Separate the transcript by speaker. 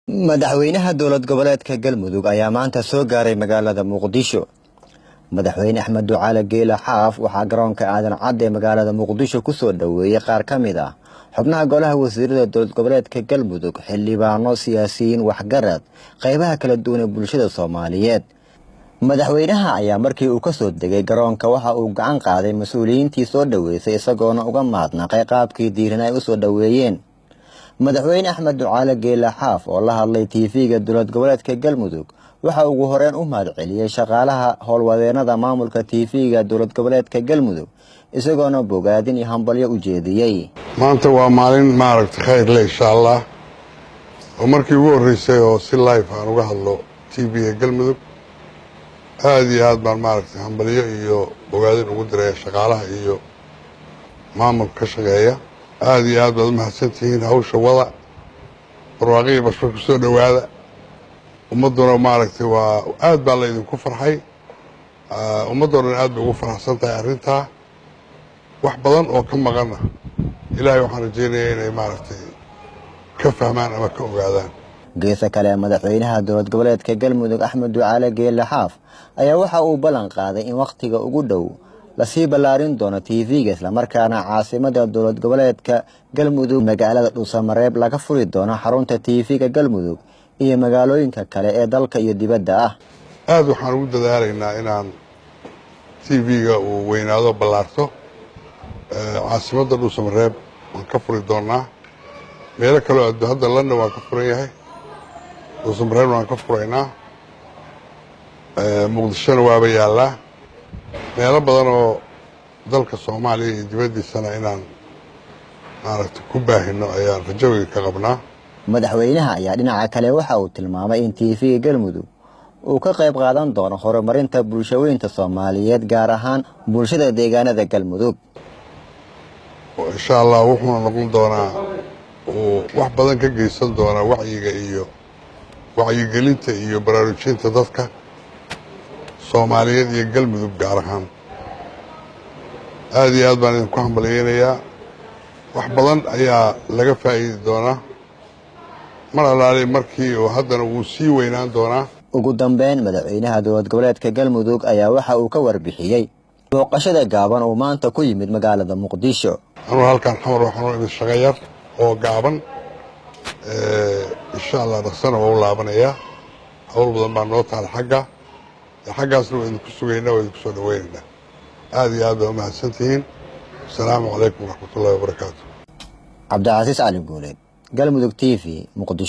Speaker 1: madaxweynaha dowlad goboleedka Galmudug ayaa maanta soo gaaray magaalada Muqdisho. Madaxweyne Axmed Ducaale Geela Xaaf waxaa garoonka aadan cad ee magaalada Muqdisho ku soo dhaweeyay qaar ka mid ah xubnaha golaha wasiirada dowlad goboleedka Galmudug, xildhibaano, siyaasiyiin, waxgarad, qaybaha kala duwan ee bulshada Soomaaliyeed. madaxweynaha ayaa markii uu ka soo degay garoonka waxa uu gacan qaaday mas'uuliyiintii soo dhaweysay isagoona uga mahadnaqay qaabkii diiran ay u soo dhaweeyeen. madaxweyne Axmed Ducaale Geela Xaaf oo la hadlay TV-ga dowlad goboleedka Galmudug waxa uu ugu horeen u mahadceliyay shaqaalaha howlwadeenada maamulka TV-ga dowlad goboleedka Galmudug isagoona bogaadin iyo hambalyo u jeediyay.
Speaker 2: maanta waa maalin maaragtay khayr leh insha Allah oo markii ugu horeysay oo si live aan uga hadlo TV-ga Galmudug aad iyo aad baan maaragtay hambalyo iyo bogaadin ugu diray shaqaalaha iyo maamulka ka shaqeeya. aad iyo aad baad mahadsantihiin hawsha wada barwaaqo bashar ku soo dhawaada ummaduna maaragtay waa aad baa la idinku farxay ummaduna aad bay ugu faraxsan tahay arrinta wax badan oo ka maqan ilaahay waxaan rajeynayaa inay maaragtay ka fahmaan ama ka ogaadaan.
Speaker 1: geesa kale madaxweynaha dowlad goboleedka Galmudug Axmed Ducaale Geela Xaaf ayaa waxa uu ballan qaaday in waqtiga ugu dhow la sii balaarin doono TV-ga isla markaana caasimada dowlad goboleedka Galmudug magaalada Dhuusamareeb laga furi doono xarunta TV-ga Galmudug iyo magaalooyinka kale ee dalka iyo dibadda ah.
Speaker 2: aad waxaan ugu dadaalaynaa inaan TV-ga uu weynaado balaarto caasimada Dhuusamareeb waan ka furi doonaa meelo kale oo hadda London waan ka furan yahay Dhuusamareeb waan ka furaynaa Muqdishona waaba yaalaa meelo badan oo dalka Soomaaliya iyo dibaddiisana inaan maaragtay ku baahino ayaan rajooyin ka qabnaa.
Speaker 1: madaxweynaha ayaa dhinaca kale waxa uu tilmaamay in TV-ga Galmudug uu ka qayb qaadan doono horumarinta bulshooyinka Soomaaliyeed gaar ahaan bulshada deegaanada Galmudug.
Speaker 2: insha Allah wuxuu noqon doonaa wax badan ka geysan doona wacyiga iyo wacyigelinta iyo baraarujinta dadka Soomaaliyeed iyo Galmudug gaar ahaan. aad iyo aad baan idinku hambalyeynaya wax badan ayaa laga faa'iidi doonaa mar alaale markii oo haddana uu sii weynaan doonaa.
Speaker 1: ugu dambeyn madaxweynaha dowlad goboleedka Galmudug ayaa waxa uu ka warbixiyay booqashada gaaban oo maanta ku yimid magaalada Muqdisho.
Speaker 2: anuu halkan xamar waxaan u imid shaqo yar oo gaaban insha Allah dhaqsana waa u laabanayaa hawl badan baan noo taal xaggaasna waa idinku sugaynaa waa idinku soo dhaweynaynaa. aad iyo aad baa mahadsantihiin. asalaamu calaykum waraxmatullaahi wabarakaatu.
Speaker 1: Cabdicasiis Ali Guuleed, Galmudug TV, Muqdisho.